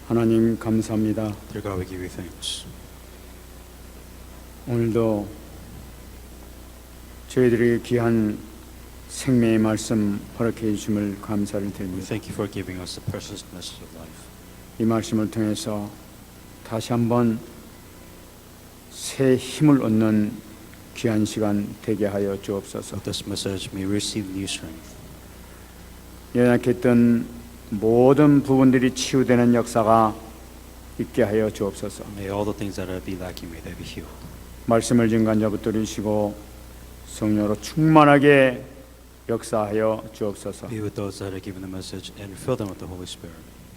하나님 감사합니다. Dear God, we give you thanks. 오늘도 저희들에게 귀한 생명의 말씀 허락해 주심을 감사를 We 드립니다. thank you for giving us the precious message of life. 이 말씀을 통해서 다시 한번 새 힘을 얻는 귀한 시간 되게 하여 주옵소서. With this message, may we receive new strength. 연약했던 모든 부분들이 치유되는 역사가 있게 하여 주옵소서. May all the things that are be lacking, may they be healed. 말씀을 증거한 붙들으시고 성령으로 충만하게 역사하여 주옵소서. Be with those that are given the message and fill them with the Holy Spirit.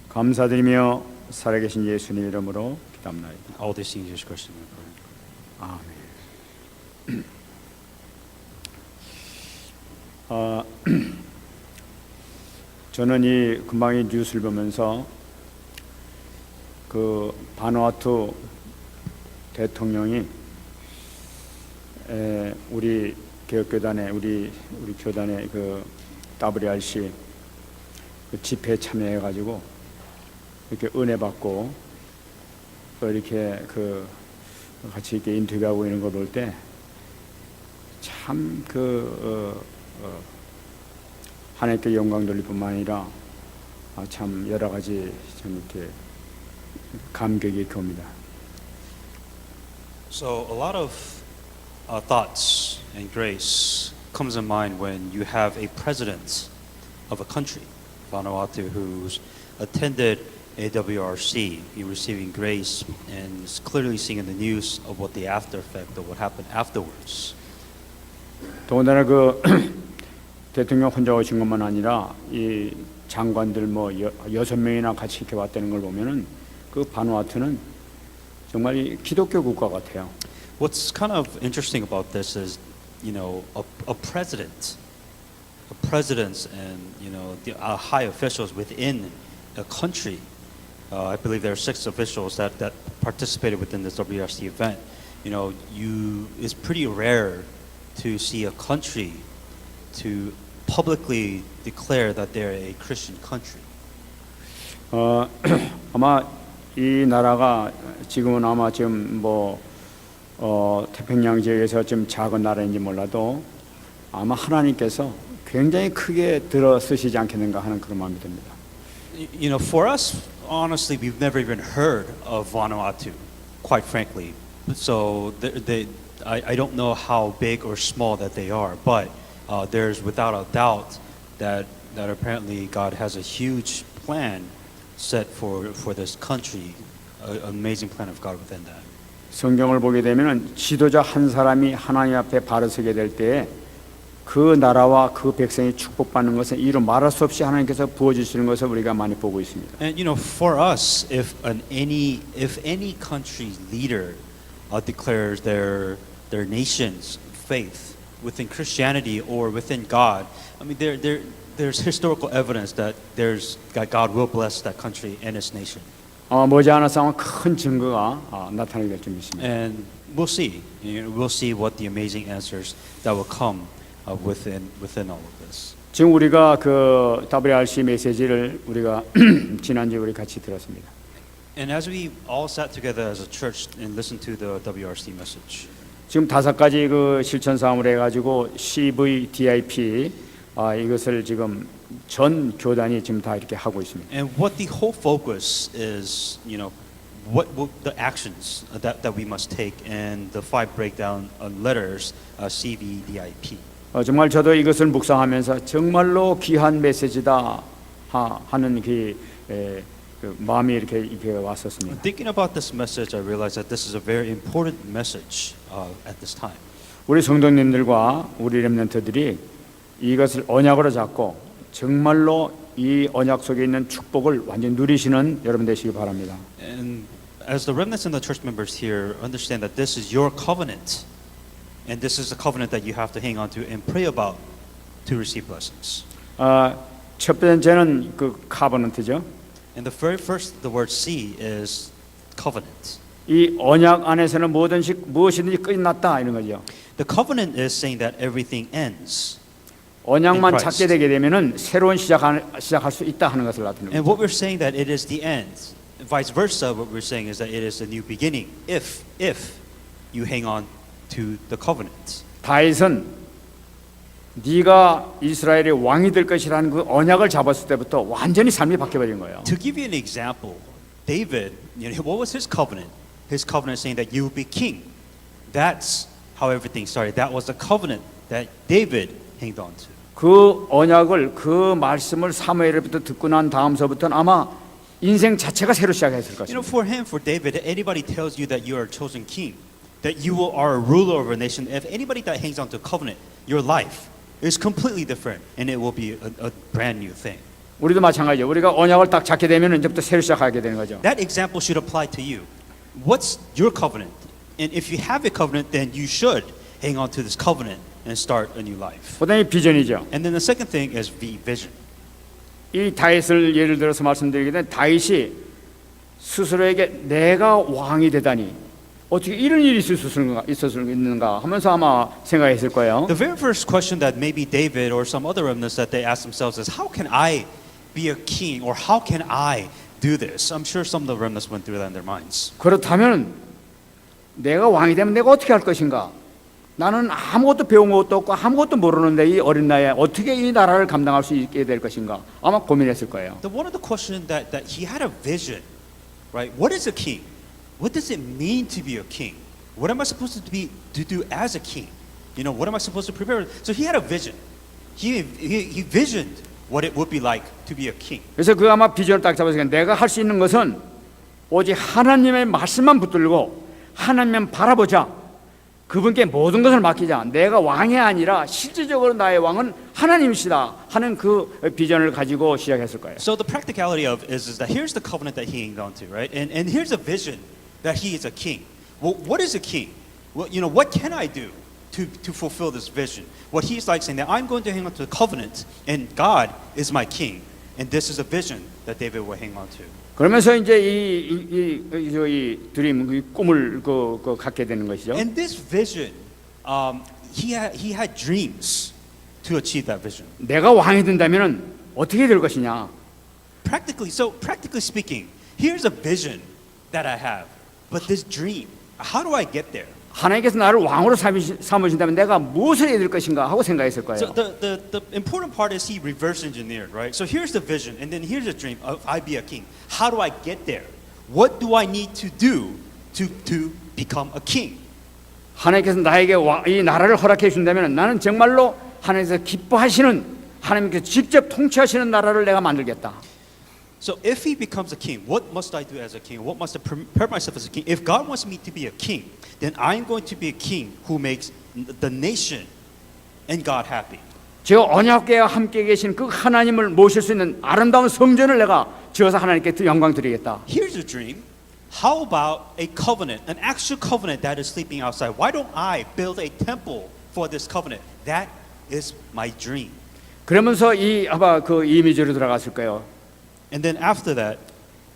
감사드리며 살아계신 예수님 이름으로 기도합니다. All these things in Jesus Christ name we pray. 아멘. 저는 이 금방 이 뉴스를 보면서 그 바누아투 대통령이 우리 개혁교단의 우리 교단의 그 WRC 그 집회에 참여해가지고 이렇게 은혜 받고 또 이렇게 그 같이 이렇게 인터뷰하고 이런 걸 볼 때 참 하나님께 영광 돌릴 뿐만 아니라 참 여러 가지 참 이렇게 감격이 이렇게 옵니다. So a lot of thoughts and grace comes in mind when you have a president of a country, Vanuatu, who's attended AWRC, receiving grace and is clearly seeing in the news of what the after effect of what happened afterwards. 더군다나 그 대통령 혼자 오신 것만 아니라 이 장관들 뭐 6명이나 같이 이렇게 왔다는 걸 보면은 그 바누아투는 정말 이 기독교 국가 같아요. What's kind of interesting about this is, you know, a president, presidents and, you know, the high officials within a country. I believe there are 6 officials that participated within this WRC event. You know, it's pretty rare to see a country to publicly declare that they're a Christian country. 아마 이 나라가 지금은 아마 지금 태평양 지역에서 좀 작은 나라인지 몰라도 아마 하나님께서 굉장히 크게 들어쓰시지 않겠는가 하는 그런 마음이 듭니다. You know, for us, honestly, we've never even heard of Vanuatu, quite frankly. So I don't know how big or small that they are, but there's without a doubt that apparently God has a huge plan set for this country, an amazing plan of God within that. 성경을 보게 되면은 지도자 한 사람이 하나님 앞에 바로 서게 될 때에 그 나라와 그 백성이 축복받는 것은 이루 말할 수 없이 하나님께서 부어 주시는 것을 우리가 많이 보고 있습니다. And you know, for us, if any country's leader declares their nation's faith within Christianity or within God, I mean, there's historical evidence that God will bless that country and its nation. 머지않아서 큰 증거가 나타나게 될 줄 믿습니다. And we'll see. You know, we'll see what the amazing answers that will come within all of this. 지금 우리가 그 WRC 메시지를 우리가 지난주에 우리 같이 들었습니다. And as we all sat together as a church and listened to the WRC message, 지금 5가지 그 실천 사항을 해가지고 CVDIP 이것을 지금 전 교단이 지금 다 이렇게 하고 있습니다. and what the whole focus is, you know, what the actions that we must take, and the 5 breakdown letters, CVDIP. 정말 저도 이것을 묵상하면서 정말로 귀한 메시지다 하는 그 마음이 이렇게 왔었습니다. Thinking about this message, I realized that this is a very important message at this time. 우리 성도님들과 우리 렘넌트들이 이것을 언약으로 잡고 정말로 이 언약 속에 있는 축복을 완전히 누리시는 여러분 되시기 바랍니다. And as the remnants and the church members here understand that this is your covenant, and this is the covenant that you have to hang on to and pray about to receive blessings. 첫 번째는 그 카버넌트죠. And the very first, the word C is covenant. 이 언약 안에서는 무엇이든지 끝났다 이런 거죠. The covenant is saying that everything ends. 언약만 in Christ. 찾게 되게 되면은 새로운 시작할 수 있다 하는 것을 나타냅니다. And what we're saying that it is the end. vice versa, what we're saying is that it is a new beginning if you hang on to the covenant. 다윗은 네가 이스라엘의 왕이 될 것이라는 그 언약을 잡았을 때부터 완전히 삶이 바뀌어버린 거예요. To give you an example, David, what was his covenant? His covenant saying that you will be king. That's how everything started. That was the covenant that David hanged on to. 그 언약을 그 말씀을 사무엘부터 듣고 난 다음서부터는 아마 인생 자체가 새로 시작했을 것입니다. For him, for David, if anybody tells you that you are a chosen king, that you are a ruler of a nation, if anybody that hangs on to covenant, your life is completely different, and it will be a brand new thing. 우리도 마찬가지예요. 우리가 언약을 딱 잡게 되면 이제부터 새로 시작하게 되는 거죠. That example should apply to you. What's your covenant? And if you have a covenant, then you should hang on to this covenant and start a new life. 그다음에 비전이죠. And then the second thing is vision. 이 다윗을 예를 들어서 말씀드리게 되면 다윗이 스스로에게 내가 왕이 되다니 어떻게 이런 일이 있었는가 하면서 아마 생각했을 거예요. The very first question that maybe David or some other remnants that they ask themselves is, how can I be a king, or how can I do this? I'm sure some of the remnants went through that in their minds. 그렇다면 내가 왕이 되면 내가 어떻게 할 것인가? 나는 아무것도 배운 것도 없고 아무것도 모르는데 이 어린 나이에 어떻게 이 나라를 감당할 수 있게 될 것인가? 아마 고민했을 거예요. One of the questions that he had a vision, right? What is a king? What does it mean to be a king? What am I supposed to do as a king? What am I supposed to prepare? So he had a vision. He visioned what it would be like to be a king. 그래서 그 아마 비전을 딱 잡았으니까 내가 할 수 있는 것은 오직 하나님의 말씀만 붙들고 하나님만 바라보자. 그분께 모든 것을 맡기자. 내가 왕이 아니라 실질적으로 나의 왕은 하나님이시다 하는 그 비전을 가지고 시작했을 거예요. So the practicality of is that here's the covenant that he hanged on to, right? And here's a vision that he is a king. Well, what is a king? Well, what can I do to fulfill this vision? What he's like saying that I'm going to hang on to the covenant, and God is my king, and this is a vision that David will hang on to. 그러면서 이제 이 드림, 이 꿈을 갖게 되는 것이죠. And this vision, he had dreams to achieve that vision. 내가 왕이 된다면은 어떻게 될 것이냐? Practically speaking, here's a vision that I have, but this dream, how do I get there? 하나님께서 나를 왕으로 삼으신다면 내가 무엇을 해야 될 것인가 하고 생각했을 거예요. So the important part is he reverse engineered, right? So here's the vision, and then here's a dream of I be a king. How do I get there? What do I need to do to become a king? 하나님께서 나에게 이 나라를 허락해 준다면 나는 정말로 하나님께서 기뻐하시는 하나님께서 직접 통치하시는 나라를 내가 만들겠다. So if he becomes a king, what must I do as a king? What must I prepare myself as a king? If God wants me to be a king, then I'm going to be a king who makes the nation and God happy. 저 언약궤와 함께 계신 그 하나님을 모실 수 있는 아름다운 성전을 내가 지어서 하나님께 영광 드리겠다. Here's a dream. How about a covenant, an actual covenant that is sleeping outside? Why don't I build a temple for this covenant? That is my dream. 그러면서 아마 그 이미지로 들어갔을 거예요. And then after that,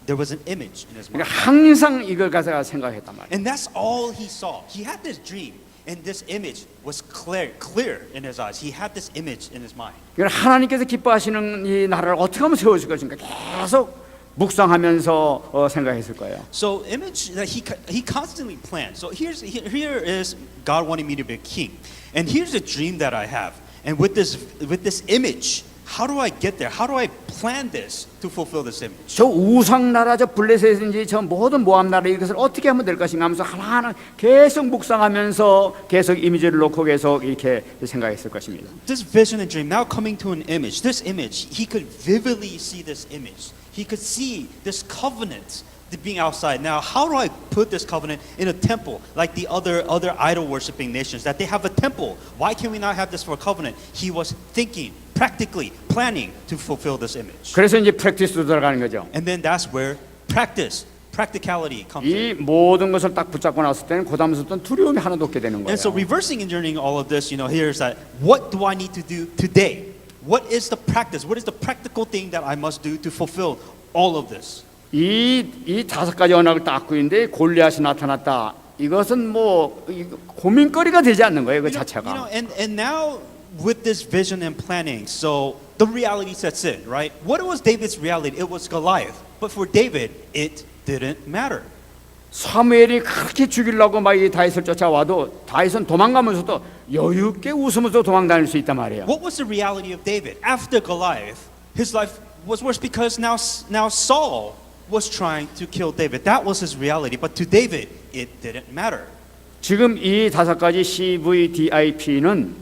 there was an image in his mind. 그러니까 항상 이걸 가서 생각했단 말이에요. And that's all he saw. He had this dream, and this image was clear in his eyes. He had this image in his mind. 그러니까 하나님께서 기뻐하시는 이 나라를 어떻게 하면 세워질 것인가 계속 묵상하면서 생각했을 거예요. So image that he constantly planned. So here is God wanting me to be a king, and here's a dream that I have. And with this image, how do I get there? How do I plan this to fulfill this image? 저 우상 나라, 저 블레셋인지 저 모든 모압 나라 이것을 어떻게 하면 될 것인가 하면서 하나하나 계속 묵상하면서 계속 이미지를 놓고 계속 이렇게 생각했을 것입니다. This vision and dream now coming to an image. This image, he could vividly see this image. He could see this covenant being outside. Now, how do I put this covenant in a temple like the other idol worshiping nations that they have a temple? Why can we not have this for a covenant? He was thinking, practically planning to fulfill this image. 그래서 이제 프랙티스로 들어가는 거죠. And then that's where practicality comes 이 in. 모든 것을 딱 붙잡고 났을 때는 그다음부터 두려움이 하나도 없게 되는 거예요. And so reversing engineering all of this, here's that what do I need to do today? What is the practice? What is the practical thing that I must do to fulfill all of this? 이 다섯 가지 언약을 딱 꾸는데 골리앗이 나타났다. 이것은 뭐 고민거리가 되지 않는 거예요, 그 자체가. And now with this vision and planning, so the reality sets in, right? What was David's reality? It was Goliath. But for David, it didn't matter. 사무엘이 그렇게 죽이려고 막 이 다윗을 쫓아와도 다윗은 도망가면서도 여유 있게 웃으면서 도망다닐 수 있단 말이에요. What was the reality of David? After Goliath, his life was worse because now Saul was trying to kill David. That was his reality. But to David, it didn't matter. 지금 이 5가지 CVDIP는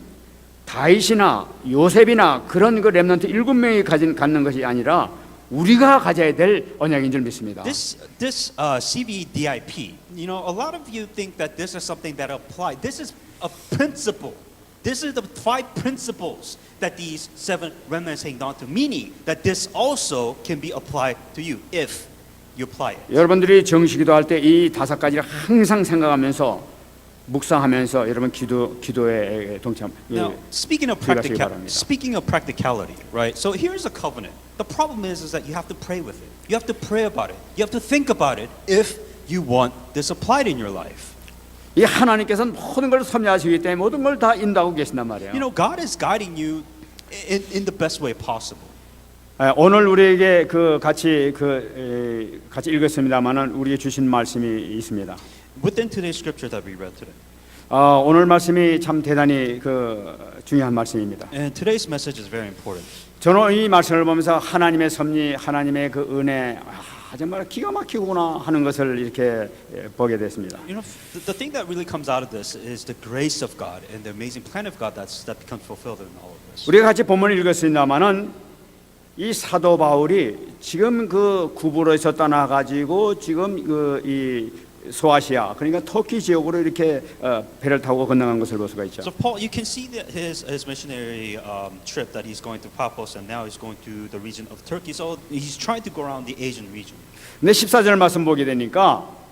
다윗이나 요셉이나 그런 그 렘넌트 7명이 갖는 것이 아니라 우리가 가져야 될 언약인 줄 믿습니다. This CVDIP, you know, a lot of you think that this is something that apply. This is a principle. This is the 5 principles that these 7 remnants hang on to. Meaning that this also can be applied to you if you apply it. 여러분들이 정식기도 할 때 이 5가지를 항상 생각하면서 묵상하면서 여러분 기도에 동참. Now, speaking of 들어가시기 바랍니다. practicality, right? So here's a covenant. The problem is that you have to pray with it. You have to pray about it. You have to think about it if you want this applied in your life. 이 하나님께서는 모든 걸 섭리하시기 때문에 모든 걸 다 인도하고 계신단 말이에요. You know, God is guiding you in the best way possible. 오늘 우리에게 같이 읽었습니다만은 우리에게 주신 말씀이 있습니다. Within today's scripture that we read today. 오늘 말씀이 참 대단히 중요한 말씀입니다. And today's message is very important. 저는 이 말씀을 보면서 하나님의 섭리, 하나님의 그 은혜, 정말 기가 막히구나 하는 것을 이렇게 보게 됐습니다. You know, the thing that really comes out of this is the grace of God and the amazing plan of God that becomes fulfilled in all of this. 우리가 같이 본문을 읽었습니다만은 이 사도 바울이 지금 그 구부로에서 떠나가지고 지금 이 소아시아 그러니까 터키 지역으로 이렇게 배를 타고 건너간 것을 볼 수가 있죠. So Paul, you can see that his missionary trip that he's going to Paphos and now he's going to the region of Turkey. So he's trying to go around the Asian region. 근데 14절 말씀 보게 되니까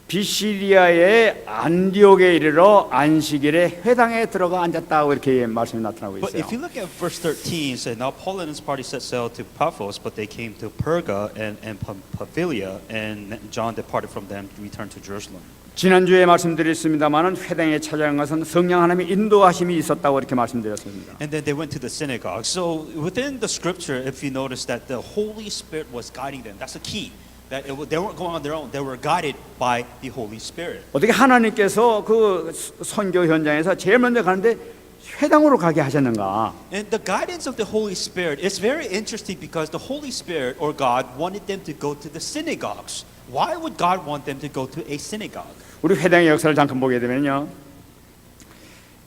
비시리아의 안디옥에 이르러 안식일에 회당에 들어가 앉았다고 이렇게 말씀이 나타나고 But 있어요. if you look at verse 13, it said, now Paul and his party set sail to Paphos, but they came to Perga and Pamphylia, and John departed from them to return to Jerusalem. 지난주에 말씀드렸습니다만은 회당에 찾아간 것은 성령 하나님의 인도하심이 있었다고 이렇게 말씀드렸습니다. And then they went to the synagogue. So within the scripture, if you notice that the Holy Spirit was guiding them, that's the key. That they weren't going on their own. They were guided by the Holy Spirit. 어떻게 하나님께서 그 선교 현장에서 제일 먼저 가는데 회당으로 가게 하셨는가? And the guidance of the Holy Spirit is very interesting because the Holy Spirit or God wanted them to go to the synagogues. Why would God want them to go to a synagogue? 우리 회당의 역사를 잠깐 보게 되면요,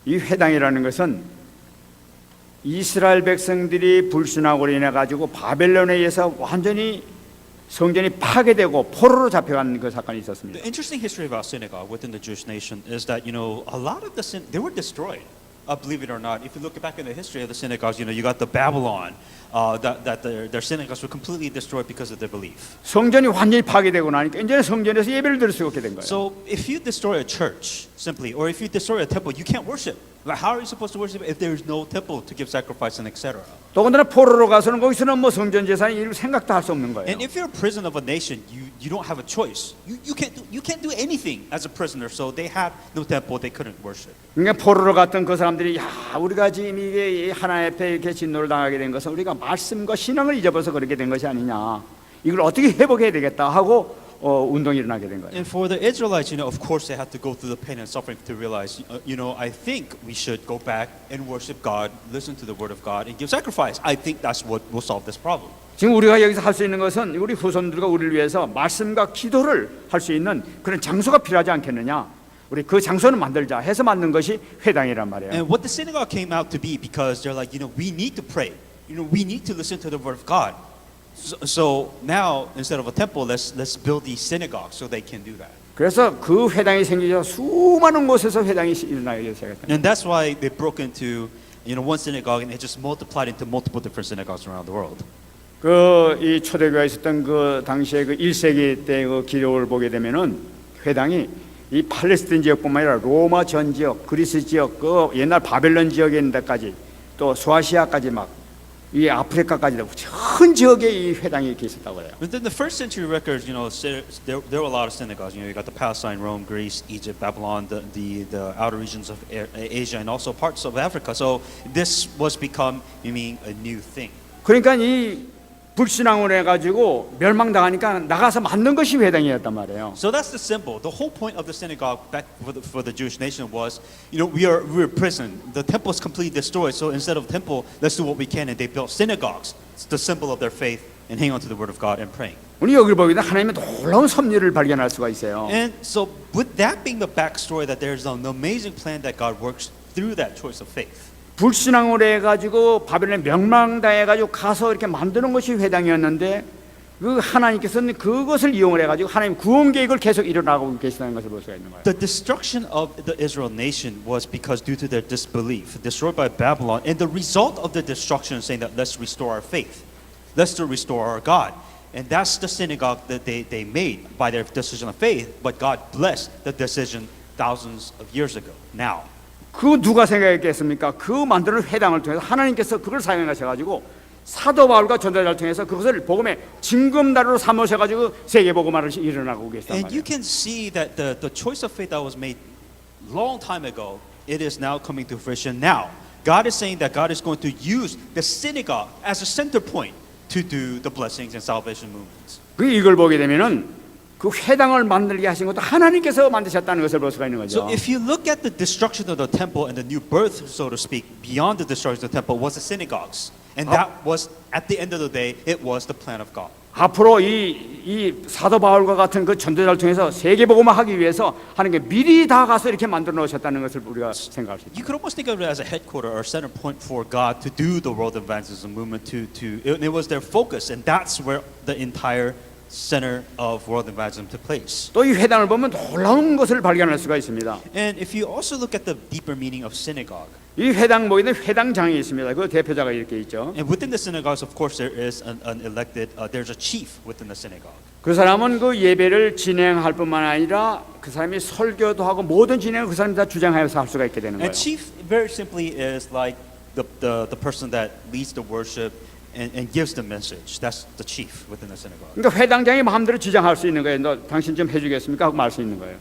이 회당이라는 것은 이스라엘 백성들이 불순하고 인해 가지고 바벨론에 의해서 완전히 성전이 파괴되고 포로로 잡혀간 그 사건이 있었습니다. The interesting history about synagogue within the Jewish nation is that a lot of they were destroyed. Believe it or not, if you look back in the history of the synagogues, you got the Babylon, that their synagogues were completely destroyed because of their belief. 성전이 완전히 파괴되고 나니까 이제 성전에서 예배를 드릴 수 없게 된 거예요. So if you destroy a church simply, or if you destroy a temple, you can't worship. Like, how are you supposed to worship if there is no temple to give sacrifice and etc.? 더군다나 포로로 가서는 거기서는 뭐 성전 재산이 이런 생각도 할 수 없는 거예요. And if you're a prisoner of a nation, you don't have a choice. You can't do anything as a prisoner. So they had no temple, they couldn't worship. 그러니까 포로로 갔던 그 사람들이 우리가 지금 이게 하나님 앞에 이렇게 진노를 당하게 된 것은 우리가 말씀과 신앙을 잊어버려서 그렇게 된 것이 아니냐. 이걸 어떻게 회복해야 되겠다 하고 운동이 일어나게 된 거예요. And for the Israelites, of course they had to go through the pain and suffering to realize, I think we should go back and worship God, listen to the word of God, and give sacrifice. I think that's what will solve this problem. 지금 우리가 여기서 할 수 있는 것은 우리 후손들과 우리를 위해서 말씀과 기도를 할 수 있는 그런 장소가 필요하지 않겠느냐. 우리 그 장소는 만들자 해서 만든 것이 회당이란 말이에요. And what the synagogue came out to be because they're like, we need to pray. We need to listen to the word of God. So now instead of a temple, let's build these synagogues so they can do that. 그래서 그 회당이 생기자 수많은 곳에서 회당이 일어나기 시작했다. And that's why they broke into one synagogue and it just multiplied into multiple different synagogues around the world. 이 초대교회에 있었던 그 당시에 그 1세기 때 그 기록을 보게 되면은 회당이 이 팔레스틴 지역뿐만 아니라 로마 전 지역, 그리스 지역, 그 옛날 바벨론 지역에 있는 데까지 또 소아시아까지 막 이 아프리카까지도 전 지역에 이 회당이 이렇게 있었다고 해요. Within the first century records, there were a lot of synagogues. You got the Palestine, Rome, Greece, Egypt, Babylon, the outer regions of Asia, and also parts of Africa. So this was becoming a new thing. 그러니까 이 불신앙을 해가지고 멸망당하니까 나가서 만든 것이 회당이었단 말이에요. So that's the symbol. The whole point of the synagogue back for the Jewish nation was, we're prison. The temple is completely destroyed. So instead of temple, let's do what we can. And they built synagogues. It's the symbol of their faith and hang on to the word of God and praying. 우리 여기를 보게 되면 하나님의 놀라운 섭리를 발견할 수가 있어요. And so with that being the backstory, that there's an amazing plan that God works through that choice of faith. 불신앙을 해가지고 바벨론에 멸망당해가지고 가서 이렇게 만드는 것이 회당이었는데 그 하나님께서는 그것을 이용을 해가지고 하나님 구원 계획을 계속 일어나고 계시다는 것을 볼 수가 있는 거예요. The destruction of the Israel nation was because due to their disbelief, destroyed by Babylon, and the result of the destruction saying that let's restore our faith, let's restore our God. And that's the synagogue that they made by their decision of faith, but God blessed the decision thousands of years ago. Now. 그 누가 생각했겠습니까? 그 만드는 회당을 통해서 하나님께서 그걸 사용하셔가지고 사도 바울과 전도자를 통해서 그것을 복음의 징검다리로 삼으셔가지고 세계 복음화를 일어나고 계시단 And 말이에요. you can see that the choice of faith that was made long time ago, it is now coming to fruition now. God is saying that God is going to use the synagogue as a center point to do the blessings and salvation movements. 그 이걸 보게 되면은 그 회당을 만들게 하신 것도 하나님께서 만드셨다는 것을 볼 수가 있는 거죠. So if you look at the destruction of the temple and the new birth, so to speak, beyond the destruction of the temple was the synagogues. And that was, at the end of the day, it was the plan of God. 앞으로 이 사도 바울과 같은 그 전도자를 통해서 세계 복음화 하기 위해서 하나님께 미리 다 가서 이렇게 만들어 놓으셨다는 것을 우리가 생각할 수 있죠. You could almost think of it as a headquarter or center point for God to do the world evangelism movement. It was their focus, and that's where the entire center of world evangelism took place. 또 이 회당을 보면 놀라운 것을 발견할 수가 있습니다. And if you also look at the deeper meaning of synagogue, 이 회당 모임에 회당장이 있습니다. 그 대표자가 이렇게 있죠. and within the synagogues, of course, there is an elected, there's a chief within the synagogue. 그 사람은 그 예배를 진행할 뿐만 아니라 그 사람이 설교도 하고 모든 진행을 그 사람이 다 주장하여서 할 수가 있게 되는 거예요. And chief, very simply, is like the person that leads the worship and gives the message. That's the chief within the synagogue. 그러니까 회당장이 마음대로 주장할 수 있는 거예요. 너 당신 좀 해주겠습니까? 하고 말 수 있는 거예요.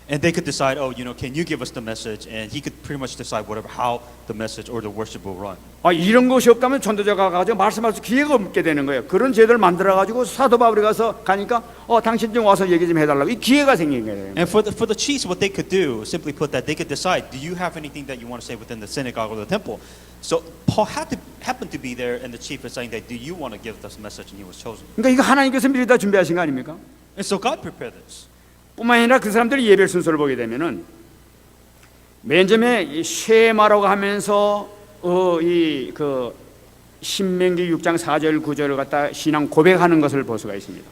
And they could decide, can you give us the message? And he could pretty much decide how the message or the worship will run. 이런 것이 없다면 전도자가 가지고 말씀할 수 기회가 없게 되는 거예요. 그런 제도를 만들어 가지고 사도 바울이 가서 가니까 당신 좀 와서 얘기 좀 해달라고 이 기회가 생긴 거예요. And for the chiefs, what they could do, simply put, that they could decide, do you have anything that you want to say within the synagogue or the temple? So Paul happened to be there, and the chief is saying that, do you want to give this message? And he was chosen. 그러니까 이거 하나님께서 미리 다 준비하신 거 아닙니까? And so God prepared this. 뿐만 아니라 그 사람들이 예배 순서를 보게 되면은 맨 처음에 이 쉐마라고 하면서 그 신명기 6장 4절 9절을 갖다 신앙 고백하는 것을 볼 수가 있습니다.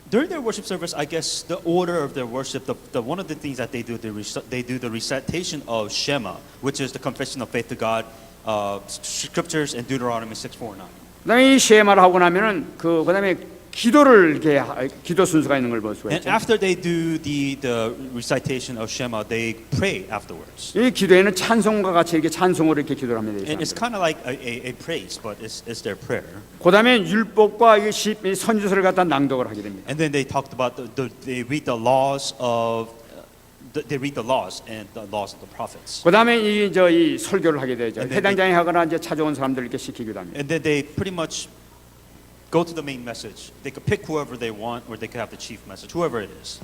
During their worship service, I guess the order of their worship, one of the things that they do the recitation of Shema, which is the confession of faith to God, scriptures in Deuteronomy 6:4-9. 그다음에 이 쉐마를 하고 나면은 그다음에 기도를 이렇게 기도 순서가 있는 걸 볼 수가 And 있죠. after they do the recitation of Shema, they pray afterwards. 이 기도에는 찬송과 같이 이렇게 찬송으로 이렇게 기도를 합니다. And it's kind of like a praise, but it's their prayer. 그다음에 율법과 이 선지서를 갖다 낭독을 하게 됩니다. And then they talked about they read the laws and the laws of the prophets. 그다음에 이 설교를 하게 되죠. And then 회당장이 하거나 이제 찾아온 사람들 이렇게 시키기도 합니다. And then they pretty much go to the main message. They could pick whoever they want, or they could have the chief message, whoever it is.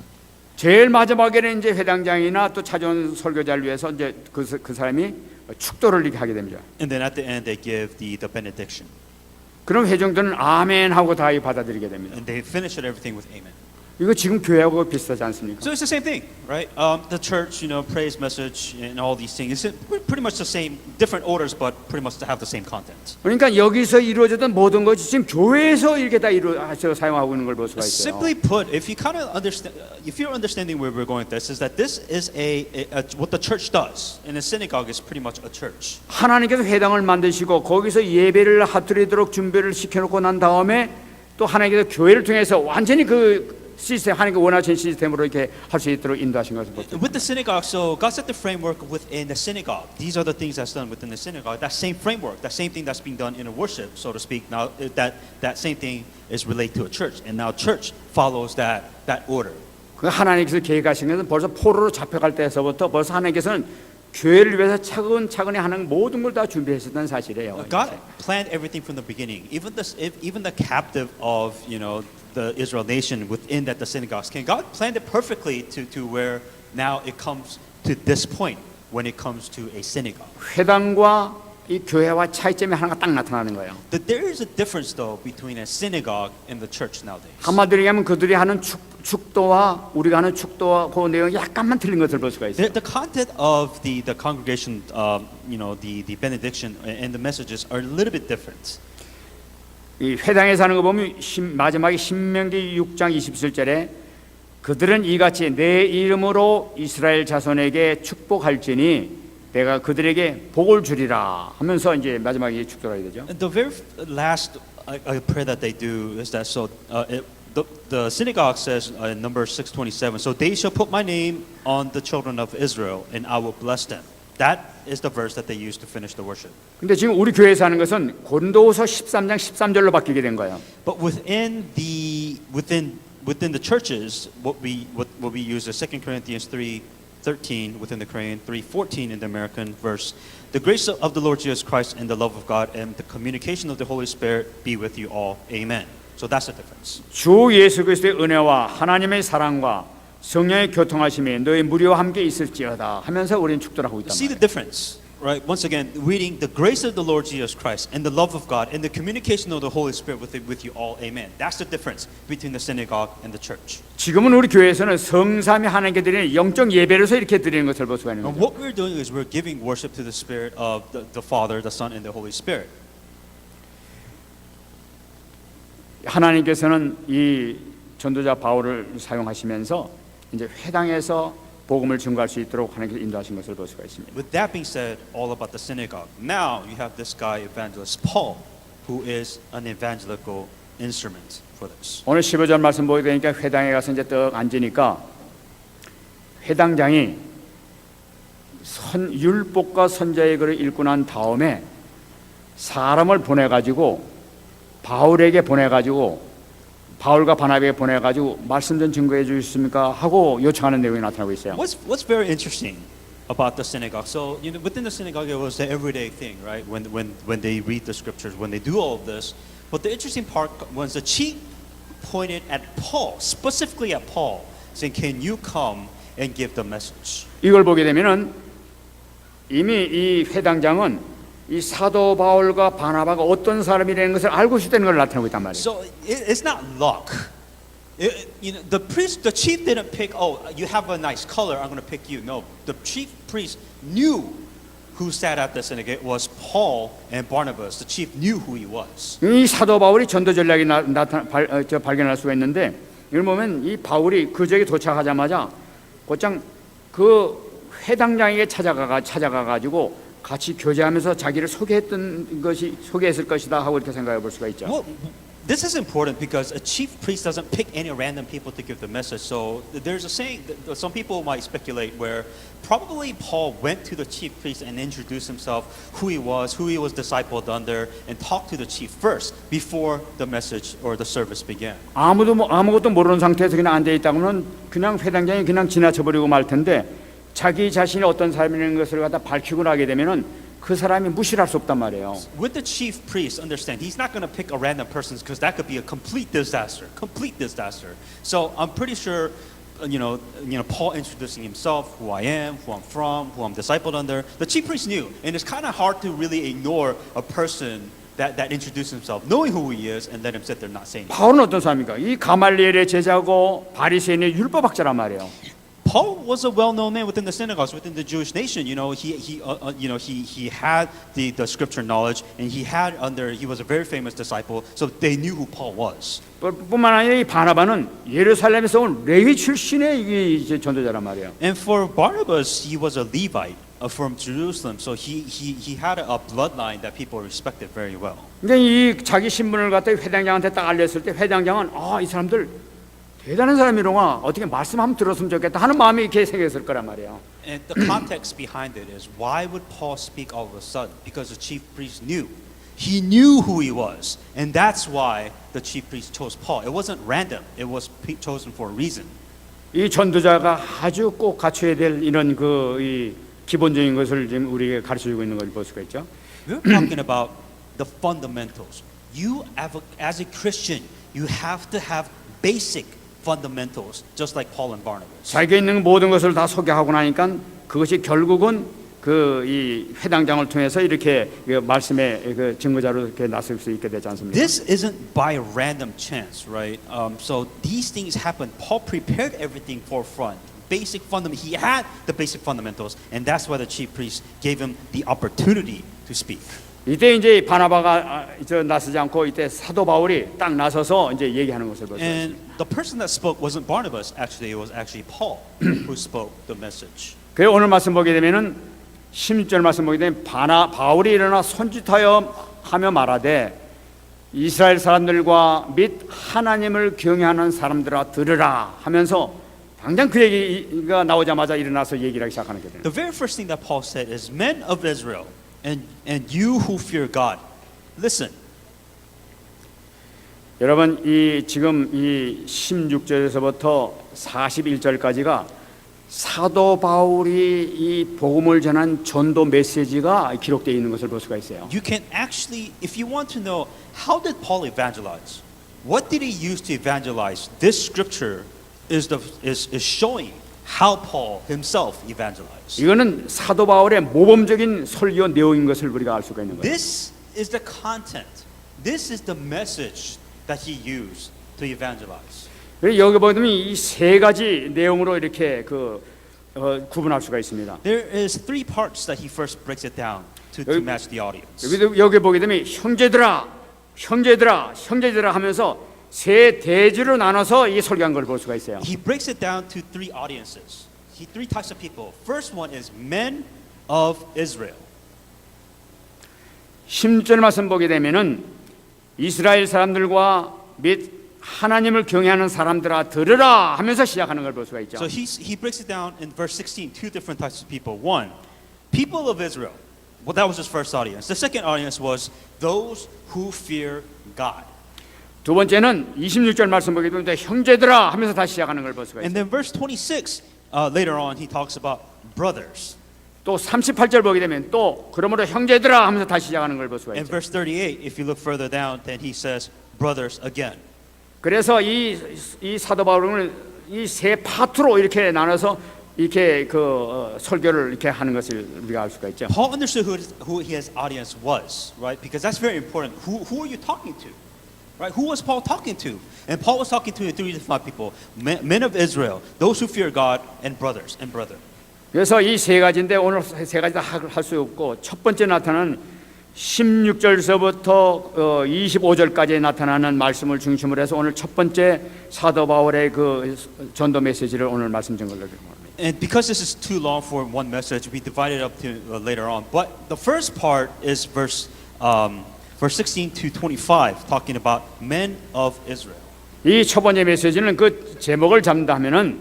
제일 마지막에는 이제 회당장이나 또 찾아온 설교자를 위해서 이제 그 사람이 축도를 이렇게 하게 됩니다. And then at the end, they give the benediction. 그럼 회중들은 아멘 하고 다 받아들이게 됩니다. And they finish it everything with amen. 이거 지금 교회하고 비슷하지 않습니까? So it's the same thing, right? The church, praise message and all these things. It's pretty much the same, different orders, but pretty much to have the same content. 그러니까 여기서 이루어졌던 모든 것이 지금 교회에서 이렇게 다 사용하고 있는 걸 볼 수가 있어요. Simply put, if you're understanding where we're going with this, is that this is what the church does, and a synagogue is pretty much a church. 하나님께서 회당을 만드시고 거기서 예배를 하트리도록 준비를 시켜놓고 난 다음에 또 하나님께서 교회를 통해서 완전히 그 시스템 하나님께 원하신 시스템으로 이렇게 할 수 있도록 인도하신 것을 보죠. With the synagogue, so God set the framework within the synagogue. These are the things that's done within the synagogue. That same framework, that same thing that's being done in a worship, so to speak. Now that same thing is related to a church, and now church follows that order. 그 하나님께서 계획하신 것은 벌써 포로로 잡혀갈 때에서부터 벌써 하나님께서는 교회를 위해서 차근차근히 하는 모든 걸 다 준비했었던 사실이에요. God planned everything from the beginning. Even the captive of the Israel nation within that the synagogues came. God planned it perfectly to where now it comes to this point when it comes to a synagogue. 회당과 이 교회와 차이점이 하나가 딱 나타나는 거예요. That there is a difference though between a synagogue and the church nowadays. 한마디로 얘기하면 그들이 하는 축도와 우리가 하는 축도와 그 내용이 약간만 틀린 것을 볼 수가 있어요. The content of the congregation, the benediction and the messages are a little bit different. 이 회당에서 하는 거 보면 마지막에 신명기 6장 27절에 그들은 이같이 내 이름으로 이스라엘 자손에게 축복할지니 내가 그들에게 복을 주리라 하면서 이제 마지막에 축도를 하게 되죠. And the very last prayer that they do is that the synagogue says in number 627, so they shall put my name on the children of Israel and I will bless them. That is the verse that they use to finish the worship. 근데 지금 우리 교회에서 하는 것은 고린도후서 13장 13절로 바뀌게 된 거예요. But within the churches, what we use is 2 Corinthians 3:13 within the Korean, 3:14 in the American verse. The grace of the Lord Jesus Christ and the love of God and the communication of the Holy Spirit be with you all. Amen. So that's the difference. 주 예수 그리스도의 은혜와 하나님의 사랑과 성령의 교통하심이 너희 무리와 함께 있을지어다 하면서 우리는 축도를 하고 있단 See the 말이에요. difference, right? Once again, reading the grace of the Lord Jesus Christ and the love of God and the communication of the Holy Spirit with you all. Amen. That's the difference between the synagogue and the church. 지금은 우리 교회에서는 성삼위 하나님께 드리는 영적 예배로서 이렇게 드리는 것을 볼 수가 있는 And 거죠. what we're doing is we're giving worship to the Spirit of the Father, the Son, and the Holy Spirit. 하나님께서는 이 전도자 바울을 사용하시면서 이제 회당에서 복음을 증거할 수 있도록 하나님께서 인도하신 것을 볼 수가 있습니다. With that being said, all about the synagogue. Now you have this guy, evangelist Paul, who is an evangelical instrument for this. 오늘 15절 말씀 보게 되니까 회당에 가서 이제 떡 앉으니까 회당장이 율법과 선자의 글을 읽고 난 다음에 사람을 보내가지고 바울에게 보내가지고 바울과 바나바에게 보내가지고 말씀 좀 증거해 주십니까 하고 요청하는 내용이 나타나고 있어요. What's very interesting about the synagogue? So within the synagogue, it was the everyday thing, right? When they read the scriptures, when they do all of this. But the interesting part was the chief pointed at Paul, specifically at Paul, saying, "Can you come and give the message?" 이걸 보게 되면은 이미 이 회당장은 이 사도 바울과 바나바가 어떤 사람이라는 것을 알고 있다는 걸 나타내고 있단 말이에요. So it's not luck. The chief didn't pick. Oh, you have a nice color. I'm going to pick you. No, the chief priest knew who sat at the synagogue was Paul and Barnabas. The chief knew who he was. 이 사도 바울이 전도 전략이 발견할 수가 있는데 이걸 보면 이 바울이 그 지역에 도착하자마자 곧장 그 회당장에게 찾아가가지고 같이 교제하면서 자기를 소개했을 것이다 하고 이렇게 생각해 볼 수가 있죠. Well, this is important because a chief priest doesn't pick any random people to give the message. So there's a saying that some people might speculate where probably Paul went to the chief priest and introduced himself, who he was discipled under, and talked to the chief first before the message or the service began. 아무것도 모르는 상태에서 그냥 앉아 있다고는 그냥 회당장이 그냥 지나쳐 버리고 말 텐데 자기 자신이 어떤 사람이라는 것을 갖다 밝히고 나게 되면은 그 사람이 무시할 수 없단 말이에요. With the chief priest, understand he's not going to pick a random person because that could be a complete disaster. So I'm pretty sure, Paul introducing himself, who I am, who I'm from, who I'm discipled under. The chief priest knew, and it's kind of hard to really ignore a person that introduced himself, knowing who he is, and let him sit there not saying. 바울은 어떤 사람입니까? 이 가말리엘의 제자고 바리새인의 율법학자란 말이에요. Paul was a well-known man within the synagogues, within the Jewish nation. He had the scripture knowledge, and he was a very famous disciple. So they knew who Paul was. 뿐만 아니라 이 바나바는 예루살렘에서 온 레위 출신의 이제 전도자란 말이에요. And for Barnabas, he was a Levite from Jerusalem, so he had a bloodline that people respected very well. 근데 이 자기 신분을 갖다 회당장한테 딱 알렸을 때 회당장은 이 사람들 대단한 사람이로구나. 어떻게 말씀 한번 들었으면 좋겠다 하는 마음이 이렇게 생겼을 거란 말이에요. And the context behind it is why would Paul speak all of a sudden? Because the chief priest knew. He knew who he was, and that's why the chief priest chose Paul. It wasn't random. It was chosen for a reason. 이 전도자가 아주 꼭 갖춰야 될 이런 이 기본적인 것을 지금 우리에게 가르쳐주고 있는 걸 볼 수가 있죠. We're talking about the fundamentals. As a Christian, you have to have basic fundamentals, just like Paul and Barnabas. 자기가 있는 모든 것을 다 소개하고 나니까 그것이 결국은 그 이 회당장을 통해서 이렇게 말씀의 그 증거자로 이렇게 나설 수 있게 되지 않습니까? This isn't by random chance, right? So these things happen. Paul prepared everything for front. Basic fundament. He had the basic fundamentals, and that's why the chief priest gave him the opportunity to speak. 이때 이제 바나바가 나서지 않고 이때 사도 바울이 딱 나서서 이제 얘기하는 것을 보세요. And the person that spoke wasn't Barnabas. Actually, it was actually Paul who spoke the message. 그래서 오늘 말씀 보게 되면은 16절 말씀 보게 되면 바울이 일어나 손짓하여 하며 말하되 이스라엘 사람들과 및 하나님을 경외하는 사람들아 들으라 하면서 당장 그 얘기가 나오자마자 일어나서 얘기를 하기 시작하는 게 돼요. The very first thing that Paul said is, "Men of Israel, and you who fear God, listen." 여러분 지금 이 16절에서부터 41절까지가 사도 바울이 이 복음을 전한 전도 메시지가 기록되어 있는 것을 볼 수가 있어요. You can actually, if you want to know how did Paul evangelize, what did he use to evangelize? This scripture is showing how Paul himself evangelized. 이거는 사도 바울의 모범적인 설교 내용인 것을 우리가 알 수가 있는 거예요. This is the content. This is the message that he used to evangelize. 여기 보면 이 세 가지 내용으로 이렇게 구분할 수가 있습니다. There is three parts that he first breaks it down to match the audience. 여기 보게 되면 형제들아 하면서 세 대지로 나눠서 이 설교한 걸 볼 수가 있어요. He breaks it down to three audiences. Three types of people. First one is men of Israel. 16절 말씀 보게 되면은 이스라엘 사람들과 및 하나님을 경외하는 사람들아 들으라 하면서 시작하는 걸 볼 수가 있죠. So he breaks it down in verse 16, two different types of people. One, people of Israel. Well, that was his first audience. The second audience was those who fear God. 두 번째는 26절 말씀 보게 되면 형제들아 하면서 다시 시작하는 걸 볼 수가 And 있어요. then verse 26, later on, he talks about brothers. 또 38절 보게 되면 또 그러므로 형제들아 하면서 다시 시작하는 걸 볼 수가 And 있어요. verse 38, if you look further down, then he says brothers again. 그래서 이 사도 바울은 이 세 파트로 이렇게 나눠서 이렇게 설교를 이렇게 하는 것을 우리가 알 수가 있죠. Paul understood who his audience was, right? Because that's very important. Who are you talking to? Right? Who was Paul talking to? And Paul was talking to three different people: men of Israel, those who fear God, and brothers and brother. 그래서 이 세 가지인데 오늘 세 가지 다 할 수 없고 첫 번째 나타나는 16절서부터 25절까지 나타나는 말씀을 중심으로 해서 오늘 첫 번째 사도 바울의 그 전도 메시지를 오늘 말씀드린 걸로 합니다. And because this is too long for one message, we divided it up to later on. But the first part is verse 16 to 25, talking about men of Israel. 이 첫 번째 메시지는 그 제목을 잡는다 하면은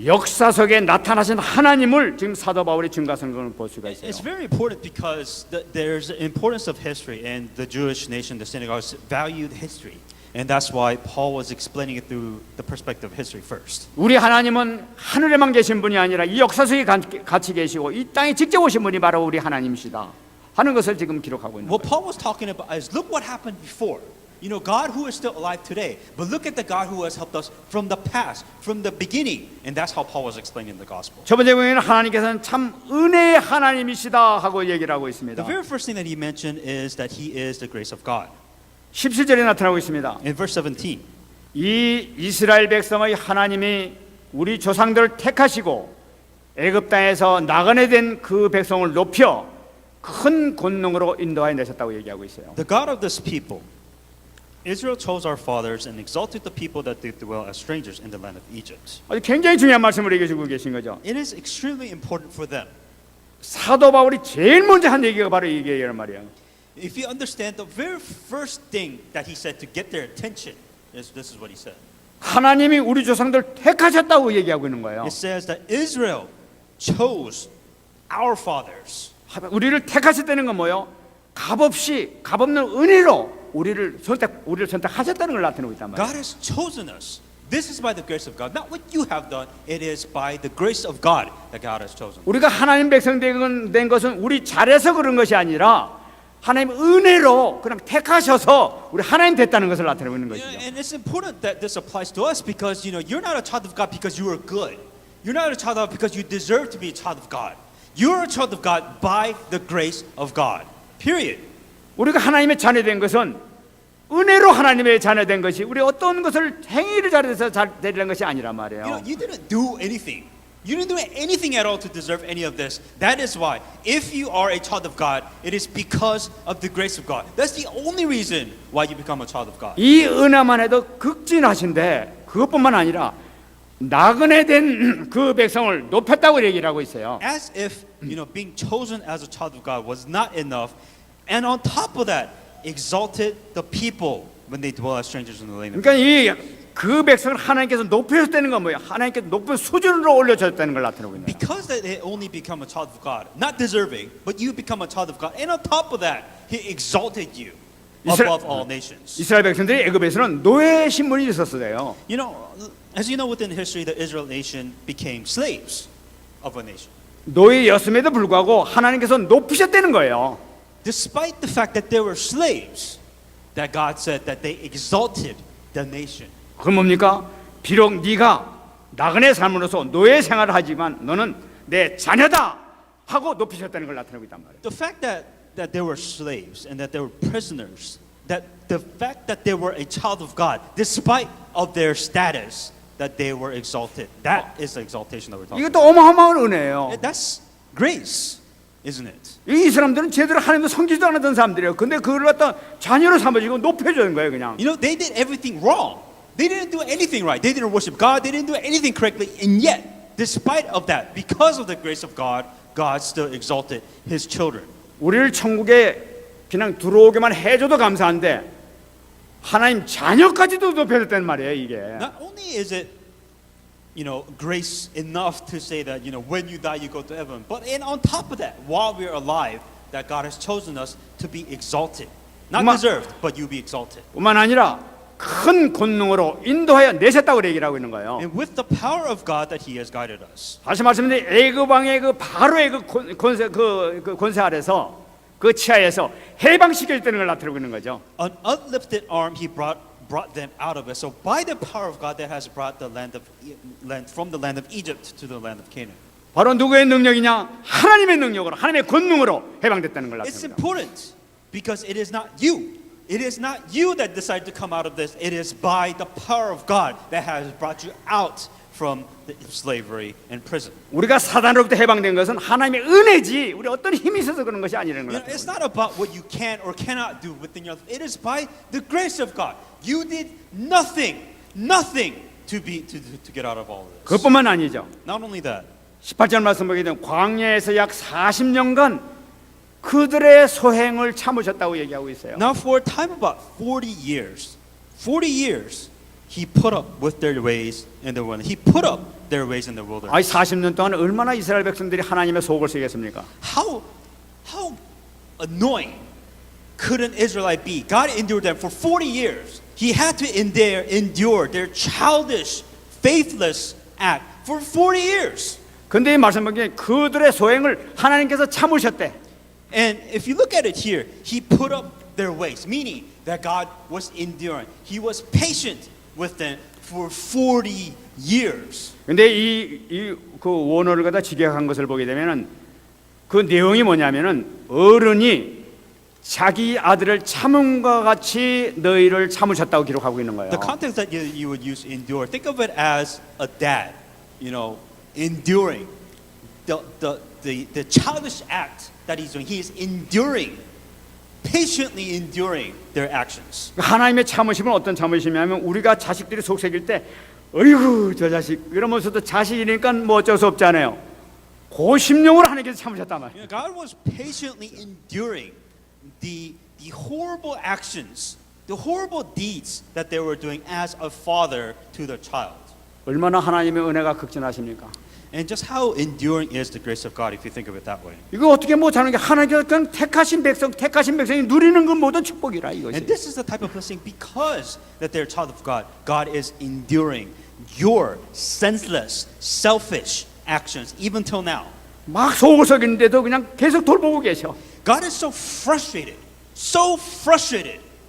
역사 속에 나타나신 하나님을 지금 사도 바울이 증가하는 것을 볼 수가 있어요. It's very important because there's the importance of history, and the Jewish nation, the synagogues, valued history, and that's why Paul was explaining it through the perspective of history first. 우리 하나님은 하늘에만 계신 분이 아니라 이 역사 속에 같이 계시고 이 땅에 직접 오신 분이 바로 우리 하나님이시다 하는 것을 지금 기록하고 있는 What 거예요. Paul was talking about is look what happened before. You know, God who is still alive today, but look at the God who has helped us from the past, from the beginning, and that's how Paul was explaining the gospel. 첫 번째 부분에는 하나님께서는 참 은혜의 하나님이시다 하고 얘기를 하고 있습니다. The very first thing that he mentioned is that he is the grace of God. 17절에 나타나고 있습니다. In verse 17, 이 이스라엘 백성의 하나님이 우리 조상들을 택하시고 애굽 땅에서 나그네 된 그 백성을 높여 큰 권능으로 인도하여 내셨다고 얘기하고 있어요. the God of this people, Israel chose our fathers and exalted the people that did dwell as strangers in the land of Egypt. 아주 굉장히 중요한 말씀을 얘기해 주고 계신 거죠. It is extremely important for them. 사도 바울이 제일 먼저 한 얘기가 바로 이 얘기란 말이에요. If you understand, the very first thing that he said to get their attention is this is what he said. 하나님이 우리 조상들 택하셨다고 얘기하고 있는 거예요. It says that Israel chose our fathers. 우리를 택하셨다는 건 뭐예요? 값없는 은혜로 우리를 선택하셨다는 걸 나타내고 있단 말이에요. God has chosen us This is by the grace of God, not what you have done. It is by the grace of God that God has chosen. 우리가 하나님 백성 된 것은 우리 잘해서 그런 것이 아니라 하나님 은혜로 그냥 택하셔서 우리 하나님 됐다는 것을 나타내고 있는 것이죠. And it's important that this applies to us because you're not a child of God because you are good. You're not a child of God because you deserve to be a child of God. You're a child of God by the grace of God. Period. 우리가 하나님의 자녀된 것은 은혜로 하나님의 자녀된 것이 우리 어떤 것을 행위를 잘해서 잘 되는 것이 아니란 말이에요. You didn't do anything. You didn't do anything at all to deserve any of this. That is why, if you are a child of God, it is because of the grace of God. That's the only reason why you become a child of God. 이 은혜만 해도 극진하신데 그것뿐만 아니라 나그네 된 그 백성을 높였다고 얘기를 하고 있어요. As if being chosen as a child of God was not enough, and on top of that, exalted the people when they dwell as strangers in the land. 그러니까 이 그 백성을 하나님께서 높여줬다는 건 뭐예요? 하나님께서 높은 수준으로 올려줬다는 걸 나타내고 있는 거예요. Because that they only become a child of God, not deserving, but you become a child of God, and on top of that, He exalted you above all nations. 이스라엘 백성들이 애굽에서는 노예 신분이 있었어요. As you know, within history, the Israel nation became slaves of a nation. 노예였음에도 불구하고 하나님께서 높으셨다는 거예요. Despite the fact that they were slaves, that God said that they exalted the nation. 그건 뭡니까? 비록 네가 나그네 삶으로서 노예 생활을 하지만 너는 내 자녀다 하고 높이셨다는 걸 나타내고 있단 말이에요. The fact that they were slaves and that they were prisoners, that the fact that they were a child of God, despite of their status, that they were exalted. That is the exaltation that we're talking 이것도 어마어마한 은혜예요. about. That's grace, isn't it? 이 사람들은 제대로 하나님을 섬기지도 않았던 사람들이에요. 근데 그걸 갖다 자녀로 삼아주고 높여주는 거예요, 그냥. They did everything wrong. They didn't do anything right. They didn't worship God. They didn't do anything correctly. And yet, despite of that, because of the grace of God, God still exalted His children. 우리를 천국에 그냥 들어오게만 해줘도 감사한데 하나님 자녀까지도 높여줬다는 말이에요, 이게. Not only is it, grace enough to say that, when you die, you go to heaven. But on top of that, while we're alive, that God has chosen us to be exalted. Not deserved, but you be exalted. 뿐만 아니라 큰 권능으로 인도하여 내셨다고 얘기를 하고 있는 거예요. And with the power of God that He has guided us. 다시 말씀드리면 애굽 왕의 그 바로의 그 권세 아래서 그 치하에서 해방시켜줬다는 걸 나타내고 있는 거죠. An uplifted arm He brought them out of it. So by the power of God that has brought the land from the land of Egypt to the land of Canaan. 바로 누구의 능력이냐? 하나님의 능력으로, 하나님의 권능으로 해방됐다는 걸 It's 나타냅니다. important because it is not you. It is not you that decided to come out of this. It is by the power of God that has brought you out from the slavery and prison. 우리가 사단으로부터 해방된 것은 하나님의 은혜지 우리 어떤 힘이 있어서 그런 것이 아니라는 거예요. It's not about what you can or cannot do within your life. It is by the grace of God. You did nothing to get out of all of this. 그것뿐만 아니죠. Not only that. 18절 말씀 보게 되면 광야에서 약 40년간 그들의 소행을 참으셨다고 얘기하고 있어요. Now for a time about 40 years, He put up with their ways in the wilderness. He put up their ways in the wilderness. 아니 40년 동안 얼마나 이스라엘 백성들이 하나님의 속을 쓰겠습니까? How annoying could an Israelite be? God endured them for 40 years. He had to endure their childish, faithless act for 40 years. 근데 이 말씀 보기에 그들의 소행을 하나님께서 참으셨대. And if you look at it here, He put up their ways, meaning that God was enduring. He was patient with them for 40 years. 근데 그 원어를 갖다 직역한 것을 보게 되면은 그 내용이 뭐냐면은 어른이 자기 아들을 참음과 같이 너희를 참으셨다고 기록하고 있는 거예요. The context that you would use endure, think of it as a dad, enduring the childish act that he's doing. He is patiently enduring their actions. 하나님의 참으심은 어떤 참으심이냐면 우리가 자식들이 속삭일 때 어이구 저 자식 이러면서도 자식이니까 뭐 어쩔 수 없잖아요. 그 심령으로 하나님께서 참으셨단 말이에요. God was patiently enduring the horrible actions, the horrible deeds that they were doing as a father to their child. 얼마나 하나님의 은혜가 극진하십니까? And just how enduring is the grace of God if you think of it that way. 이거 어떻게 못하는 게 하나님께서 그냥 택하신 백성이 누리는 건 모든 축복이라 이것이. And this is the type of blessing because that they're a child of God. God is enduring your senseless, selfish actions even till now. 막 속을 썩이는데도 그냥 계속 돌보고 계셔. God is so frustrated,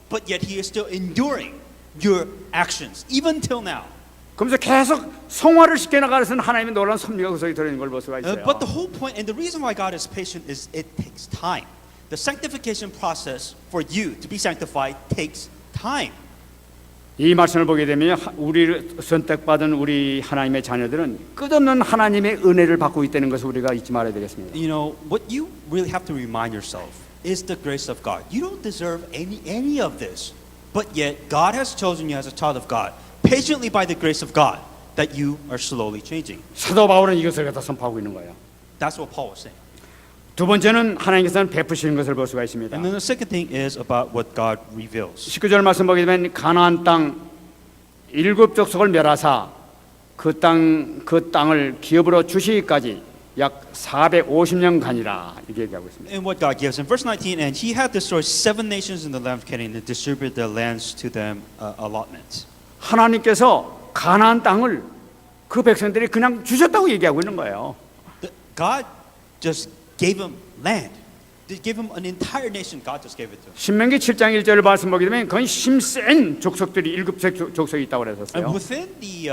but yet He is still enduring your actions even till now. 그러면서 계속 성화를 시켜나가는 하나님의 놀라운 섭리가 그 속에 들어있는 걸 볼 수가 있어요. But the whole point and the reason why God is patient is it takes time. The sanctification process for you to be sanctified takes time. 이 말씀을 보게 되면 우리 선택받은 우리 하나님의 자녀들은 끝없는 하나님의 은혜를 받고 있다는 것을 우리가 잊지 말아야 되겠습니다. You know, what you really have to remind yourself is the grace of God. You don't deserve any of this, but yet God has chosen you as a child of God, patiently by the grace of God, that you are slowly changing. 사도 바울은 이것을 갖다 선포하고 있는 거예요. That's what Paul was saying. 두 번째는 하나님께서는 베푸시는 것을 볼 수가 있습니다. And then the second thing is about what God reveals. 19절 말씀 보게 되면 가나안 땅 7 족속을 멸하사 그 땅을 기업으로 주시기까지 약 450년간이라 이렇게 얘기하고 있습니다. And what God gives in verse 19, and He had destroyed 7 nations in the land of Canaan and distributed their lands to them allotments. 하나님께서 가나안 땅을 그 백성들이 그냥 주셨다고 얘기하고 있는 거예요. God just gave them land. They gave them an entire nation. God just gave it to them. 신명기 7장 1절을 말씀 보게 되면 거의 힘센 족속들이 7 족속이 있다고 And 그랬었어요. within the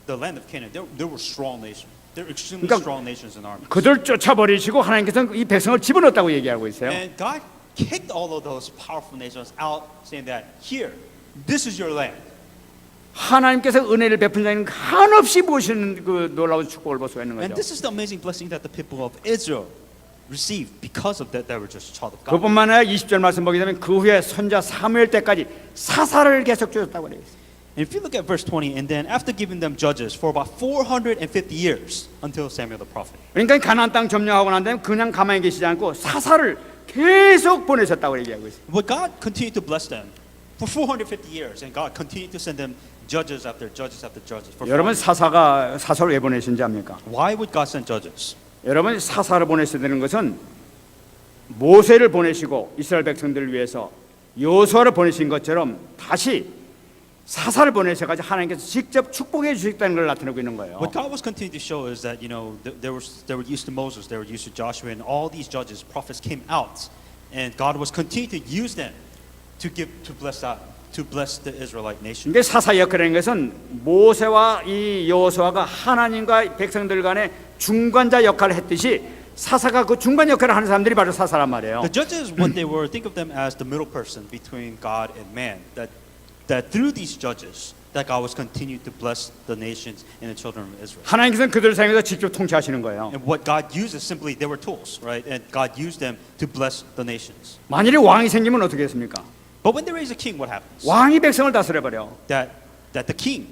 land of Canaan, there were strong nations. There were extremely 그러니까 strong nations and armies. 그들 쫓아버리시고 하나님께서는 이 백성을 집어넣었다고 얘기하고 있어요. And God kicked all of those powerful nations out, saying that here, this is your land. 하나님께서 은혜를 베푼다는 한없이 보시는 그 놀라운 축복을 볼 수가 있는 And 거죠. this is the amazing blessing that the people of Israel received because of that they were just a child of God. 그뿐만 아니라 20절 말씀 보게 되면 그 후에 선자 사무엘 때까지 사사를 계속 주셨다고 그래요. And if you look at verse 20, and then after giving them judges for about 450 years until Samuel the prophet. 그러니까 가나안 땅 점령하고 난 다음에 그냥 가만히 계시지 않고 사사를 계속 보내셨다고 얘기하고 있어요. But God continued to bless them for 450 years, and God continued to send them judges after judges after judges. For 여러분 450 사사를 왜 보내신지 압니까? Why would God send judges? 여러분 사사를 보내셔야 되는 것은 모세를 보내시고 이스라엘 백성들을 위해서 여호수아를 보내신 것처럼 다시 사사를 보내셔가지고 하나님께서 직접 축복해 주셨다는 걸 나타내고 있는 거예요. What God was continuing to show is that they were used to Moses, they were used to Joshua, and all these judges, prophets came out, and God was continuing to use them to bless the Israelite nation. 이게 사사 역할이라는 것은 모세와 이 여호수아가 하나님과 백성들 간의 중간자 역할을 했듯이 사사가 그 중간 역할을 하는 사람들이 바로 사사란 말이에요. The judges, what they were, think of them as the middle person between God and man. That through these judges, that God was continuing to bless the nations and the children of Israel. 하나님께서는 그들을 사용해서 직접 통치하시는 거예요. And what God uses simply, they were tools, right? And God used them to bless the nations. 만일에 왕이 생기면 어떻게 했습니까? But when there is a king, what happens? 왕이 백성을 다스려 버려. That the king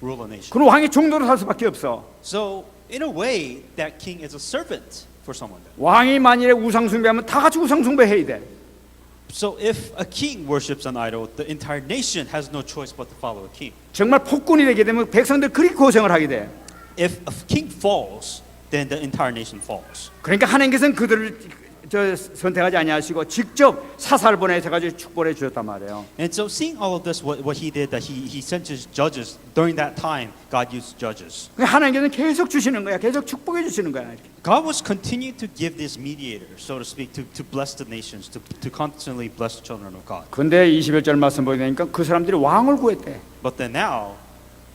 rule a nation. 그럼 왕이 종도로 살 수밖에 없어. So in a way, that king is a servant for someone. 왕이 만일에 우상 숭배하면 다 같이 우상 숭배해야 돼. So if a king worships an idol, the entire nation has no choice but to follow a king. 정말 폭군이 되게 되면 백성들 그렇게 고생을 하게 돼. If a king falls, then the entire nation falls. 그러니까 하나님께서는 그들을 선택하지 아니하시고 직접 사사를 보내서 가지고 축복해 주셨단 말이에요. And so seeing all of this, what he did, that he sent his judges during that time. God used judges. 하나님께서는 계속 주시는 거야. 계속 축복해 주시는 거야. God was continuing to give this mediator, so to speak, to bless the nations, to constantly bless the children of God. 근데 21절 말씀 보니까 그 사람들이 왕을 구했대. But then now,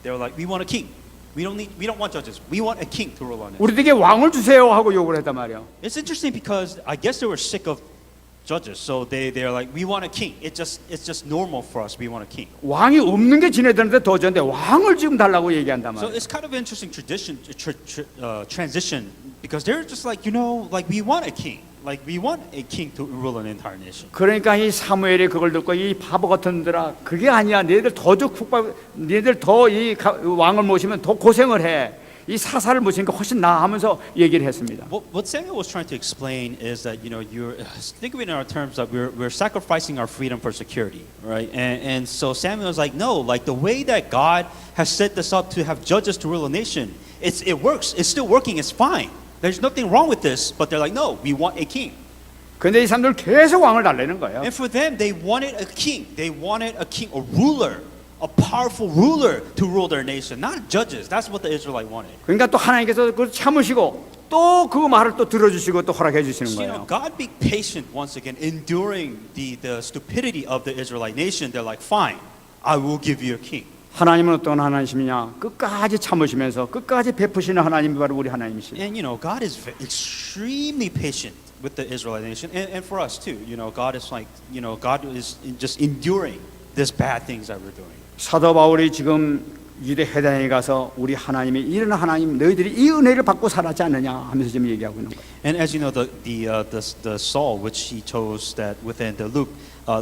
they were like, we want a king. We don't want judges. We want a king to rule on it. 우리에게 왕을 주세요 하고 요구를 했단 말이에요. It's interesting because I guess they were sick of judges, so they're like, we want a king. It's just normal for us. We want a king. 왕이 없는 게 지네들한테 더 좋은데 왕을 지금 달라고 얘기한단 So 말이에요. it's kind of an interesting transition because they're just like, like we want a king. Like we want a king to rule an entire nation. 그러니까 이 사무엘이 그걸 듣고 이 바보 같은들아 그게 아니야. 너희들 더 너희들 더 이 왕을 모시면 더 고생을 해. 이 사사를 모시는 게 훨씬 나아 하면서 얘기를 했습니다. What Samuel was trying to explain is that you're think of it in our terms that we're sacrificing our freedom for security, right? And so Samuel was like, no, like the way that God has set this up to have judges to rule a nation it works. It's still working. It's fine. There's nothing wrong with this. But they're like, no, we want a king. 근데 이 사람들 계속 왕을 달래는 거예요. And for them, they wanted a king. They wanted a king, a ruler, a powerful ruler to rule their nation, not judges. That's what the Israelite wanted. 그러니까 또 하나님께서 그걸 참으시고 또 그 말을 또 들어주시고 또 허락해 주시는 So, 거예요. God being patient once again, enduring the stupidity of the Israelite nation. They're like, fine, I will give you a king. 하나님은 어떤 하나님이냐? 끝까지 참으시면서 끝까지 베푸시는 하나님이 바로 우리 하나님이시죠. And God is extremely patient with the Israelite nation, and for us too. God is like, God is just enduring these bad things that we're doing. 사도 바울이 지금 유대 회당에 가서 우리 하나님이 이런 하나님 너희들이 이 은혜를 받고 살았지 않느냐 하면서 지금 얘기하고 있는 거예요. And as you know, the Saul which he chose that within the Luke,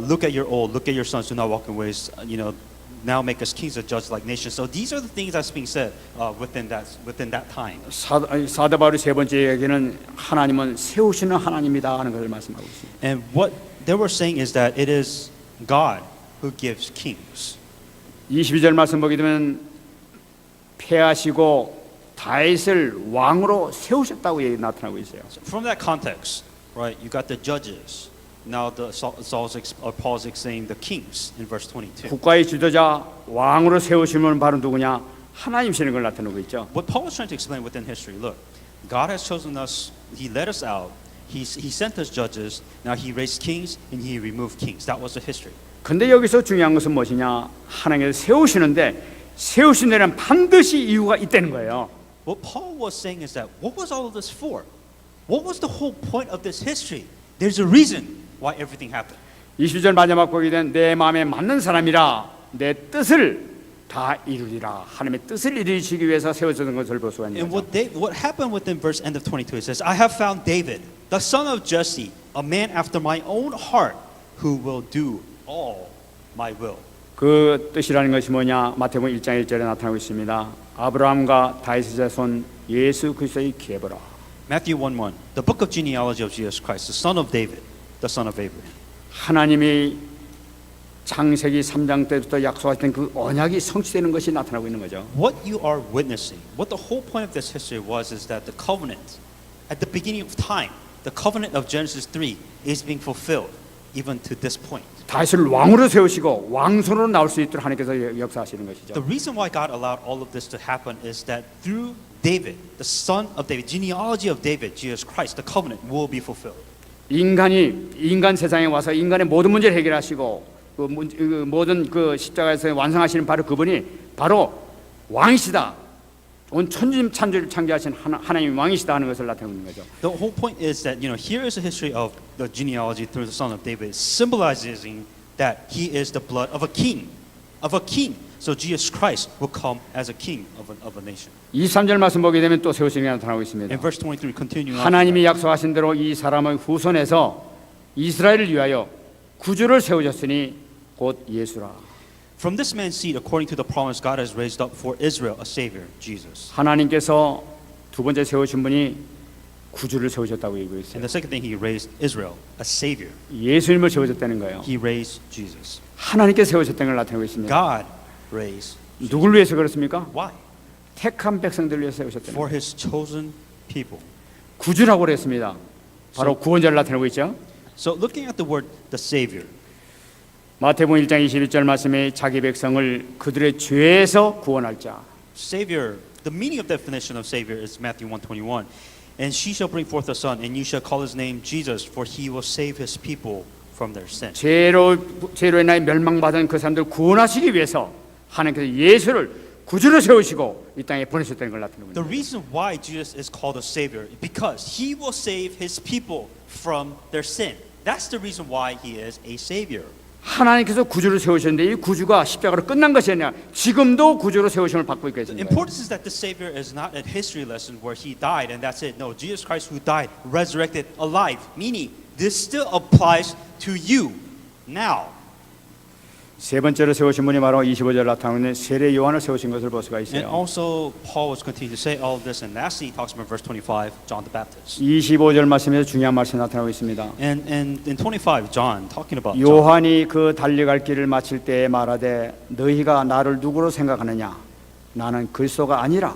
look at your old, look at your sons, do not walk in ways. Now make us kings and judges like nations. So these are the things that's being said within that time. 사도 바울이 세 번째 얘기는 하나님은 세우시는 하나님이다 하는 것을 말씀하고 있습니다. And what they were saying is that it is God who gives kings. 22절 말씀 보게 되면 패하시고 다윗을 왕으로 세우셨다고 나타나고 있어요. So from that context, right? You got the judges. Now Paul's saying the kings in verse 22. 국가의 지도자 왕으로 세우시면 바로 누구냐? 하나님이시는 걸 나타내고 있죠. What Paul was trying to explain within history, look, God has chosen us. He led us out. He sent us judges. Now He raised kings and He removed kings. That was the history. 근데 여기서 중요한 것은 무엇이냐? 하나님께서 세우시는데 세우신 데는 반드시 이유가 있다는 거예요. What Paul was saying is that what was all of this for? What was the whole point of this history? There's a reason why everything happened. 20절 마지막 보게 된 내 마음에 맞는 사람이라 내 뜻을 다 이루리라. 하나님의 뜻을 이루시기 위해서 세워졌던 것을 볼 수가 있는 And 거죠. what happened within verse end of 22, it says, I have found David, the son of Jesse, a man after my own heart, who will do all my will. 그 뜻이라는 것이 뭐냐? 마태복음 1장 1절에 나타나고 있습니다. 아브라함과 다윗의 자손 예수 그리스도의 계보라. Matthew 1:1, the book of genealogy of Jesus Christ, the son of David, the son of Abraham. 하나님이 창세기 3장 때부터 약속하셨던 그 언약이 성취되는 것이 나타나고 있는 거죠. What you are witnessing, what the whole point of this history was, is that the covenant, at the beginning of time, the covenant of Genesis 3 is being fulfilled, even to this point. 다윗을 왕으로 세우시고 왕손으로 나올 수 있도록 하나님께서 역사하시는 것이죠. The reason why God allowed all of this to happen is that through David, the son of David, genealogy of David, Jesus Christ, the covenant will be fulfilled. 인간 세상에 와서 인간의 모든 문제를 해결하시고 그 모든 그 십자가에서 완성하시는 바로 그분이 바로 왕이시다. 온 천지를 창조하신 하나님 왕이시다 하는 것을 나타내고 있는 거죠. The whole point is that here is the history of the genealogy through the son of David, symbolizing that he is the blood of a king, So Jesus Christ will come as a king of a nation. 23절 말씀 보게 되면 또 세우심이 나타나고 있습니다. In verse 23, continuing on. 하나님이 약속하신 대로 이 사람의 후손에서 이스라엘을 위하여 구주를 세우셨으니 곧 예수라. From this man's seed, according to the promise, God has raised up for Israel a Savior, Jesus. 하나님께서 두 번째 세우신 분이 구주를 세우셨다고 얘기하고 있어요. And the second thing, He raised Israel, a Savior. 예수님을 세우셨다는 거예요. He raised Jesus. 하나님께 세우셨다는 걸 나타내고 있습니다. God raised. 누굴 위해서 그렇습니까? Why? 택한 백성들을 위해서 세우셨다는 For 거예요. His chosen people. 구주라고 그랬습니다. 바로 구원자를 나타내고 있죠. So looking at the word, the Savior. 마태복음 1장 21절 말씀에 자기 백성을 그들의 죄에서 구원할 자. Savior, the meaning of definition of Savior is Matthew 1:21. And she shall bring forth a son, and you shall call his name Jesus, for he will save his people from their sin. 죄로 인하여 멸망받은 그 사람들을 구원하시기 위해서 하나님께서 예수를 구주로 세우시고 이 땅에 보내셨다는 걸 나타내고 The 있습니다. reason why Jesus is called a Savior is because he will save his people from their sin. That's the reason why he is a Savior. 하나님께서 구주를 세우셨는데 이 구주가 십자가로 끝난 것이 아니라 지금도 구주로 세우심을 받고 있게 The 되는 거예요. importance is that the Savior is not a history lesson where he died and that's it. No, Jesus Christ who died, resurrected, alive. Meaning, this still applies to you now. 세 번째로 세우신 분이 바로 25절 나타나는 세례 요한을 세우신 것을 볼 수가 And 있어요. also, Paul was continuing to say all of this, and lastly, he talks about verse 25, John the Baptist. 25절 말씀에서 중요한 말씀이 나타나고 있습니다. And in 25, John, talking about John, 요한이 그 달려갈 길을 마칠 때에 말하되 너희가 나를 누구로 생각하느냐? 나는 그리스도가 아니라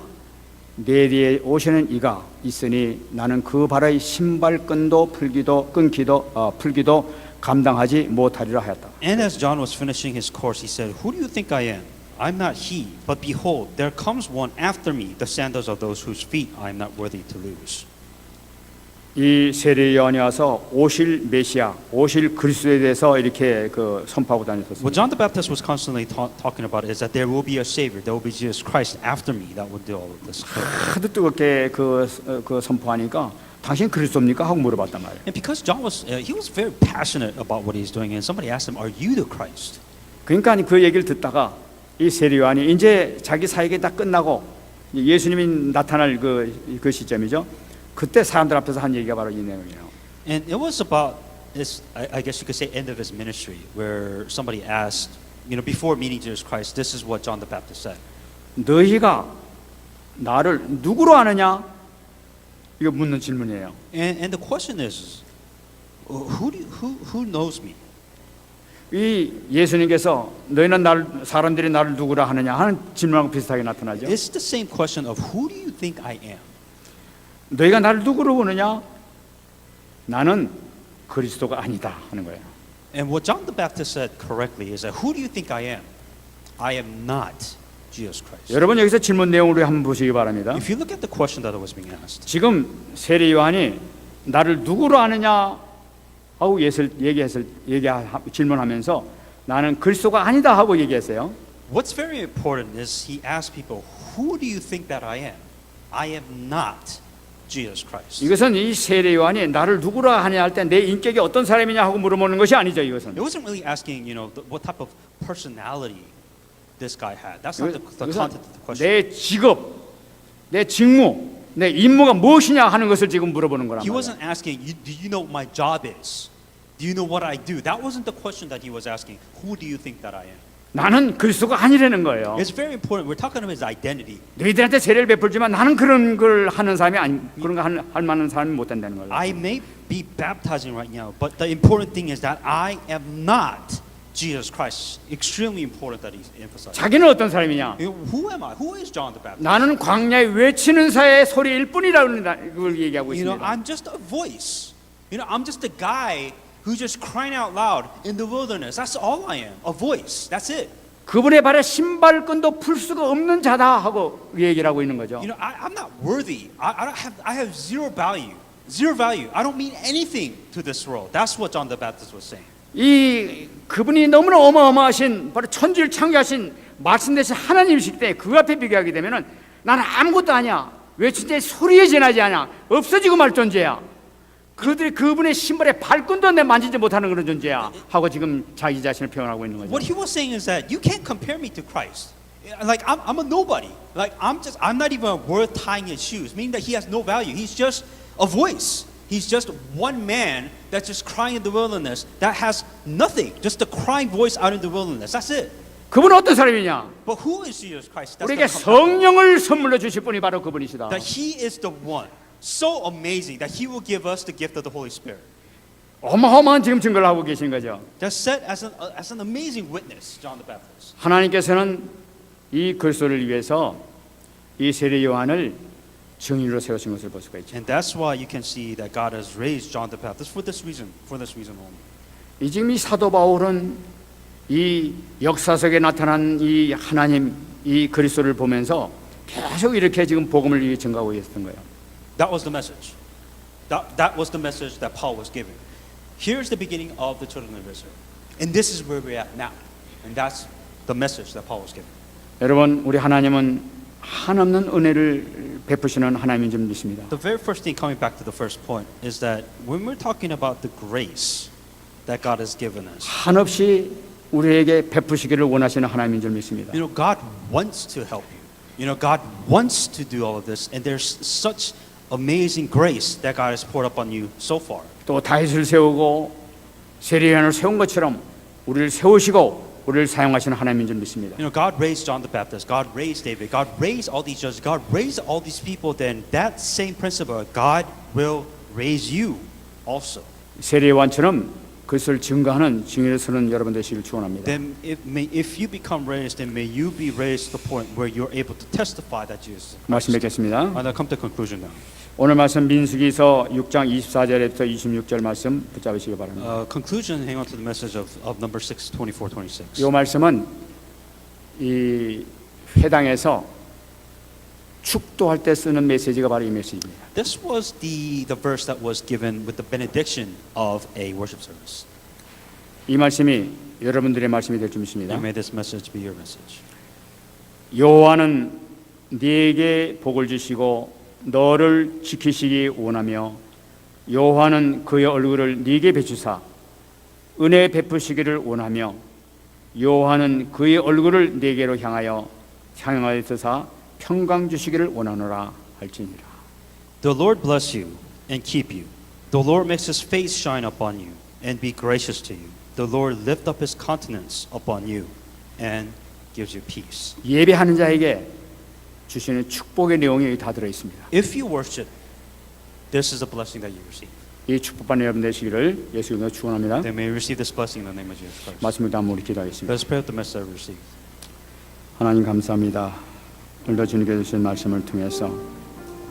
내 뒤에 오시는 이가 있으니 나는 그 발의 신발끈도 풀기도 감당하지 못하리라 하였다. And as John was finishing his course, he said, "Who do you think I am? I'm not he, but behold, there comes one after me, the sandals of those whose feet I am not worthy to loose." 이 세례 요한이 와서 오실 메시아, 오실 그리스도에 대해서 이렇게 그 선포하고 다녔었습니다. What John the Baptist was constantly talking about is that there will be a Savior, there will be Jesus Christ after me that will do all of this. 하도 뜨겁게 그 선포하니까 당신 그리스도입니까? 하고 물어봤단 말이에요. And because John was, he was very passionate about what he's doing, and somebody asked him, "Are you the Christ?" 그러니까 그 얘기를 듣다가 이 세례 요한이 이제 자기 사역이 다 끝나고 예수님이 나타날 그 시점이죠. 그때 사람들 앞에서 한 얘기가 바로 이 내용이에요. And it was about this, I guess you could say, end of his ministry, where somebody asked, before meeting Jesus Christ, this is what John the Baptist said. 너희가 나를 누구로 아느냐? 이거 묻는 질문이에요. And the question is, who knows me? 이 예수님께서 너희는 사람들이 나를 누구라 하느냐 하는 질문하고 비슷하게 나타나죠. It's the same question of who do you think I am? 너희가 나를 누구로 보느냐? 나는 그리스도가 아니다 하는 거예요. And what John the Baptist said correctly is that who do you think I am? I am not Jesus Christ. 여러분 여기서 질문 내용으로 한번 보시기 바랍니다. If you look at the question that was being asked, 지금 세례 요한이 나를 누구로 아느냐 하고 질문하면서 나는 그리스도가 아니다 하고 얘기했어요. what's very important is he asked people, who do you think that I am? I am not Jesus Christ. 이것은 이 세례 요한이 나를 누구라 하냐 할 때 내 인격이 어떤 사람이냐 하고 물어보는 것이 아니죠. 이것은 It wasn't really asking, what type of personality this guy had. That's not the content of the question. 내 직업, 내 직무, 내 임무가 무엇이냐 하는 것을 지금 물어보는 거란 He 말이에요. wasn't asking, do you know what my job is? Do you know what I do? That wasn't the question that he was asking. Who do you think that I am? 나는 그리스도가 아니라는 거예요. It's very important. We're talking about his identity. 너희들한테 세례를 베풀지만 나는 그런 걸 하는 사람이 그런 거 할 만한 사람이 못 된다는 거예요. I may be baptizing right now, but the important thing is that I am not Jesus Christ. Extremely important that he emphasized. 자기는 어떤 사람이냐? Who am I? Who is John the Baptist? 나는 광야에 외치는 사의 소리일 뿐이라는 걸 얘기하고 있습니다. I'm just a voice. I'm just a guy who's just crying out loud in the wilderness. That's all I am. A voice. That's it. 그분의 발에 신발끈도 풀 수가 없는 자다 하고 얘기를 하고 있는 거죠. I'm not worthy. I have zero value. Zero value. I don't mean anything to this world. That's what John the Baptist was saying. 이 그분이 너무나 어마어마하신 바로 천지를 창조하신 말씀 대신 하나님이시기 때문에 그 앞에 비교하게 되면은 나는 아무것도 아니야. 왜 진짜 소리에 지나지 않아? 없어지고 말 존재야. 그분의 신발에 발끈도 내 만지지 못하는 그런 존재야 하고 지금 자기 자신을 표현하고 있는 거죠. What he was saying is that you can't compare me to Christ. Like I'm a nobody. Like I'm not even worth tying his shoes. Meaning that he has no value. He's just a voice. He's just one man that's just crying in the wilderness that has nothing. Just a crying voice out in the wilderness. That's it. 그분은 어떤 사람이냐? But who is Jesus Christ? That's 우리에게 the comparison. 성령을 선물로 주실 분이 바로 그분이시다. That he is the one. So amazing that he will give us the gift of the Holy Spirit. 어마어마한 지금 증거를 하고 계신 거죠. That's set as an amazing witness, John the Baptist. 하나님께서는 이 그리스도를 위해서 이 세례 요한을 증인으로 세우신 것을 볼 수가 있죠. And that's why you can see that God has raised John the Baptist for this reason only. 이 지금 이 사도 바울은 이 역사 속에 나타난 이 하나님 이 그리스도를 보면서 계속 이렇게 지금 복음을 증가하고 있었던 거예요. That was the message. That was the message that Paul was giving. Here's the beginning of the children of Israel. And this is where we're at now. And that's the message that Paul was giving. 여러분, 우리 하나님은 한없는 은혜를 베푸시는 하나님인 줄 믿습니다. The very first thing, coming back to the first point, is that when we're talking about the grace that God has given us, 한없이 우리에게 베푸시기를 원하시는 하나님인 줄 믿습니다. God wants to help you. God wants to do all of this, and there's such amazing grace that God has poured up on you so far. 또 다윗을 세우고 세례요한을 세운 것처럼 우리를 세우시고 우리를 사용하시는 하나님인 줄 믿습니다. God raised John the Baptist, God raised David, God raised all these judges, God raised all these people, then that same principle, God will raise you also. 세례요한처럼 그것을 증거하는 증인의 서는 여러분 되시길 축원합니다. then if you become raised, then may you be raised to the point where you're able to testify that Jesus. 말씀 맺겠습니다. And I come to conclusion now. 오늘 말씀 민수기서 6장 24절에서 26절 말씀 붙잡으시기 바랍니다. Conclusion, hang on to the message of number 6, 24, 26. 이 말씀은 이 회당에서 축도할 때 쓰는 메시지가 바로 이 메시지입니다. This was the verse that was given with the benediction of a worship service. 이 말씀이 여러분들의 말씀이 될 줄 믿습니다. And may this message be your message. 여호와는 네게 복을 주시고 너를 지키시기 원하며 여호와는 그의 얼굴을 네게 비추사 은혜 베푸시기를 원하며 여호와는 그의 얼굴을 네게로 향하여서사 평강 주시기를 원하노라 할지니라. The Lord bless you and keep you. The Lord makes his face shine upon you and be gracious to you. The Lord lift up his countenance upon you and gives you peace. 예배하는 자에게 주시는 축복의 내용이 다 들어 있습니다. If you worship, this is a blessing that you receive. 이 축복받는 여러분 되시기를 예수 이름으로 축원합니다. They may receive this blessing in the name of Jesus Christ. 말씀을 담아 우리 기도하겠습니다. Let us pray with the message we received. 하나님 감사합니다. 오늘도 주님께 주신 말씀을 통해서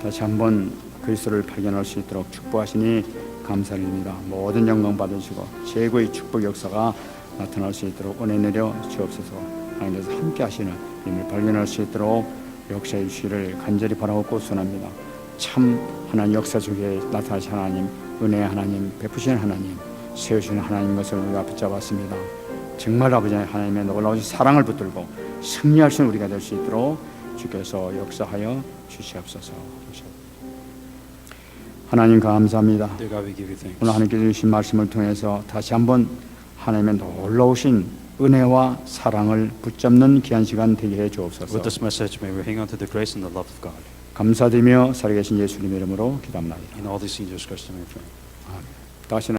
다시 한번 그리스도를 발견할 수 있도록 축복하시니 감사드립니다. 모든 영광 받으시고 최고의 축복 역사가 나타날 수 있도록 은혜 내려 주옵소서. 하나님께서 함께 하시는 힘을 발견할 수 있도록 역사해 주시기를 간절히 바라고 소원합니다. 참 하나님 역사 중에 나타나신 하나님, 은혜의 하나님, 베푸시는 하나님, 세우시는 하나님 것을 우리가 붙잡았습니다. 정말 아버지 하나님의 놀라우신 사랑을 붙들고 승리할 수 있는 우리가 될 수 있도록 주께서 역사하여 주시옵소서. 하나님 감사합니다. Dear God, we give you thanks. 오늘 하나님께 주신 말씀을 통해서 다시 한번 하나님의 놀라우신 은혜와 사랑을 붙잡는 귀한 시간 되게 해 주옵소서. With this message, may we hang on to the grace and the love of God. 감사드리며 살아계신 예수님의 이름으로 기도합니다. In all these things, Jesus Christ, we pray. 다시